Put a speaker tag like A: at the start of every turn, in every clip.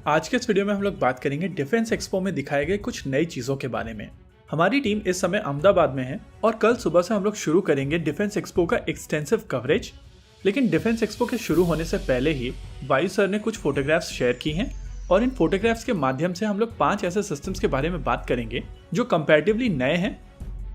A: आज के इस वीडियो में हम लोग बात करेंगे डिफेंस एक्सपो में दिखाए गए कुछ नई चीज़ों के बारे में। हमारी टीम इस समय अहमदाबाद में है और कल सुबह से हम लोग शुरू करेंगे डिफेंस एक्सपो का एक्सटेंसिव कवरेज। लेकिन डिफेंस एक्सपो के शुरू होने से पहले ही वायु सर ने कुछ फोटोग्राफ्स शेयर की हैं और इन फोटोग्राफ्स के माध्यम से हम लोग 5 ऐसे सिस्टम्स के बारे में बात करेंगे जो कंपैरेटिवली नए हैं।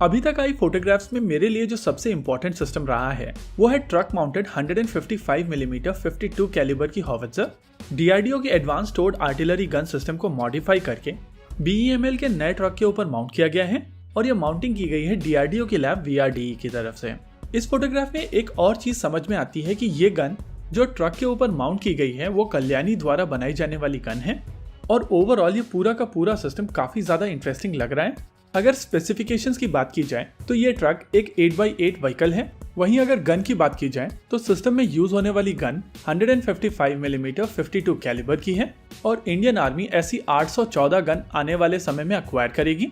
A: अभी तक आई फोटोग्राफ्स में मेरे लिए जो सबसे इंपॉर्टेंट सिस्टम रहा है वो है ट्रक माउंटेड 155 मिलीमीटर 52 कैलिबर की हॉवित्जर। डीआरडीओ की एडवांस टोर्ड आर्टिलरी गन सिस्टम को मॉडिफाई करके बीईएमएल के नए ट्रक के ऊपर माउंट किया गया है और यह माउंटिंग की गई है डीआरडीओ की लैब वीआरडीई की तरफ से। इस फोटोग्राफ में एक और चीज समझ में आती है कि ये गन जो ट्रक के ऊपर माउंट की गई है वो कल्याणी द्वारा बनाई जाने वाली गन है और ओवरऑल ये पूरा का पूरा सिस्टम काफी ज्यादा इंटरेस्टिंग लग रहा है। अगर स्पेसिफिकेशंस की बात की जाए तो ये ट्रक एक 8x8 व्हीकल है। वहीं अगर गन की बात की जाए तो सिस्टम में यूज होने वाली गन 155 मिलीमीटर 52 कैलिबर की है और इंडियन आर्मी ऐसी 814 गन आने वाले समय में अक्वायर करेगी।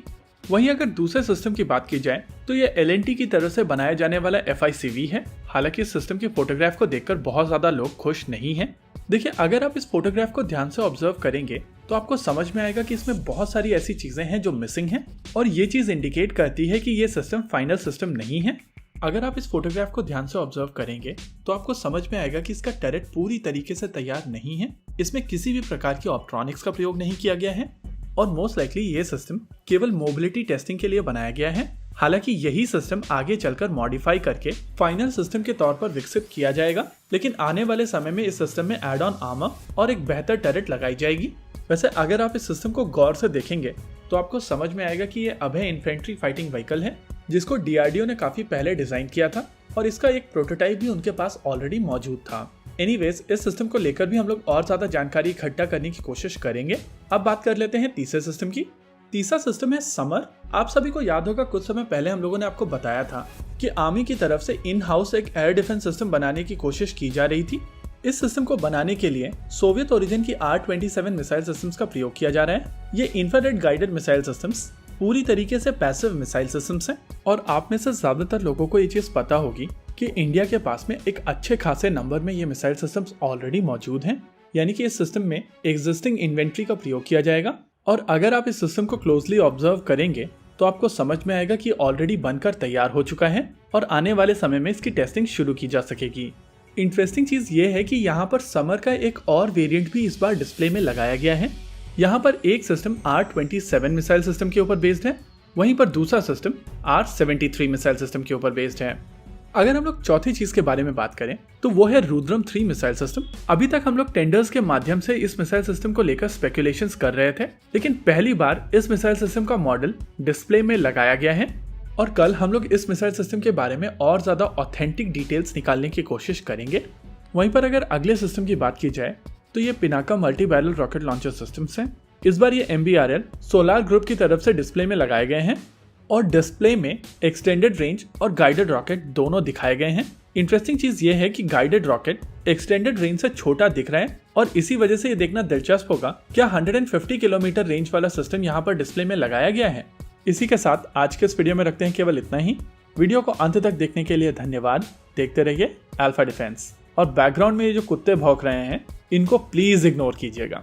A: वहीं अगर दूसरे सिस्टम की बात की जाए तो ये एलएनटी की तरफ से बनाया जाने वाला FICV है। हालांकि इस सिस्टम की फोटोग्राफ को देखकर बहुत ज्यादा लोग खुश नहीं हैं। देखिए, अगर आप इस फोटोग्राफ को ध्यान से ऑब्जर्व करेंगे तो आपको समझ में आएगा कि इसमें बहुत सारी ऐसी चीजें हैं जो मिसिंग हैं और ये चीज इंडिकेट करती है कि ये सिस्टम फाइनल सिस्टम नहीं है। अगर आप इस फोटोग्राफ को ध्यान से ऑब्जर्व करेंगे तो आपको समझ में आएगा कि इसका टर्रेट पूरी तरीके से तैयार नहीं है। इसमें किसी भी प्रकार की ऑप्ट्रॉनिक्स का प्रयोग नहीं किया गया है और मोस्ट लाइकली ये सिस्टम केवल मोबिलिटी टेस्टिंग के लिए बनाया गया है। हालांकि यही सिस्टम आगे चलकर मॉडिफाई करके फाइनल सिस्टम के तौर पर विकसित किया जाएगा, लेकिन आने वाले समय में इस सिस्टम में एड ऑन आर्मर और एक बेहतर टर्रेट लगाई जाएगी। वैसे अगर आप इस सिस्टम को गौर से देखेंगे तो आपको समझ में आएगा कि ये अभय इन्फेंट्री फाइटिंग व्हीकल है जिसको डीआरडीओ ने काफी पहले डिजाइन किया था और इसका एक प्रोटोटाइप भी उनके पास ऑलरेडी मौजूद था। एनीवेज, इस सिस्टम को लेकर भी हम लोग और ज्यादा जानकारी इकट्ठा करने की कोशिश करेंगे। अब बात कर लेते हैं तीसरे सिस्टम की। तीसरा सिस्टम है समर। आप सभी को याद होगा कुछ समय पहले हम लोगों ने आपको बताया था कि आर्मी की तरफ से इन हाउस एक एयर डिफेंस सिस्टम बनाने की कोशिश की जा रही थी। इस सिस्टम को बनाने के लिए सोवियत ओरिजिन की R-27 मिसाइल सिस्टम्स का प्रयोग किया जा रहा है। ये इंफ्रारेड गाइडेड मिसाइल सिस्टम्स पूरी तरीके से पैसिव मिसाइल सिस्टम्स हैं और आप में से ज्यादातर लोगों को ये चीज पता होगी कि इंडिया के पास में एक अच्छे खासे नंबर में ये मिसाइल सिस्टम्स ऑलरेडी मौजूद हैं। यानी कि इस सिस्टम में एग्जिस्टिंग इन्वेंट्री का प्रयोग किया जाएगा और अगर आप इस सिस्टम को क्लोजली ऑब्जर्व करेंगे तो आपको समझ में आएगा कि ऑलरेडी बनकर तैयार हो चुका है और आने वाले समय में इसकी टेस्टिंग शुरू की जा सकेगी। इंटरेस्टिंग चीज ये है कि यहाँ पर समर का एक और वेरिएंट भी इस बार डिस्प्ले में लगाया गया है। यहाँ पर एक सिस्टम R-27 मिसाइल सिस्टम के ऊपर बेस्ड है, वहीं पर दूसरा सिस्टम R-73 मिसाइल सिस्टम के ऊपर बेस्ड है। अगर हम लोग चौथी चीज के बारे में बात करें तो वो है रुद्रम 3 मिसाइल सिस्टम। अभी तक हम लोग टेंडर्स के माध्यम से इस मिसाइल सिस्टम को लेकर स्पेकुलेशंस कर रहे थे, लेकिन पहली बार इस मिसाइल सिस्टम का मॉडल डिस्प्ले में लगाया गया है और कल हम लोग इस मिसाइल सिस्टम के बारे में और ज्यादा ऑथेंटिक डिटेल्स निकालने की कोशिश करेंगे। वहीं पर अगर अगले सिस्टम की बात की जाए तो ये Pinaka multi barrel rocket launcher systems हैं। इस बार ये MBRL सोलार ग्रुप की तरफ से डिस्प्ले में लगाए गए हैं और डिस्प्ले में एक्सटेंडेड रेंज और गाइडेड रॉकेट दोनों दिखाए गए हैं। इंटरेस्टिंग चीज ये है कि गाइडेड रॉकेट एक्सटेंडेड रेंज से छोटा दिख रहा है और इसी वजह से ये देखना दिलचस्प होगा क्या 150 किलोमीटर रेंज वाला सिस्टम यहाँ पर डिस्प्ले में लगाया गया है। इसी के साथ आज के इस वीडियो में रखते हैं केवल इतना ही। वीडियो को अंत तक देखने के लिए धन्यवाद। देखते रहिए अल्फा डिफेंस और बैकग्राउंड में ये जो कुत्ते भौंक रहे हैं इनको प्लीज इग्नोर कीजिएगा।